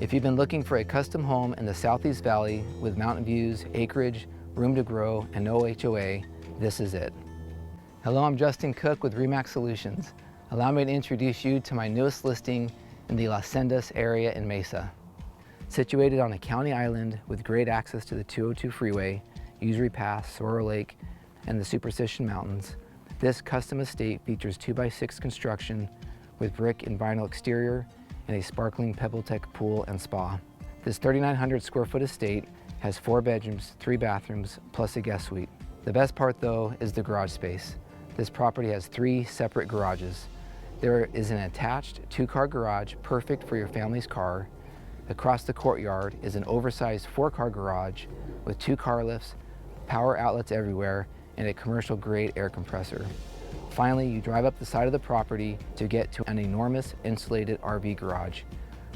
If you've been looking for a custom home in the Southeast Valley with mountain views, acreage, room to grow, and no HOA, this is it. Hello, I'm Justin Cook with RE/MAX Solutions. Allow me to introduce you to my newest listing in the Las Sendas area in Mesa. Situated on a county island with great access to the 202 freeway, Usury Pass, Sorrel Lake, and the Superstition Mountains, this custom estate features 2x6 construction with brick and vinyl exterior and a sparkling PebbleTech pool and spa. This 3,900 square foot estate has 4 bedrooms, 3 bathrooms, plus a guest suite. The best part though is the garage space. This property has 3 separate garages. There is an attached 2-car garage perfect for your family's car. Across the courtyard is an oversized 4-car garage with 2 car lifts, power outlets everywhere, and a commercial grade air compressor. Finally, you drive up the side of the property to get to an enormous insulated RV garage,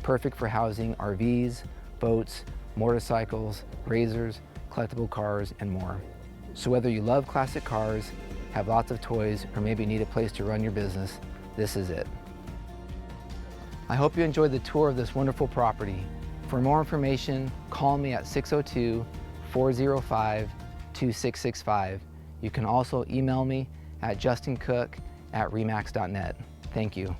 perfect for housing RVs, boats, motorcycles, razors, collectible cars, and more. So whether you love classic cars, have lots of toys, or maybe need a place to run your business, this is it. I hope you enjoyed the tour of this wonderful property. For more information, call me at 602-405-2665. You can also email me at justincook@remax.net. Thank you.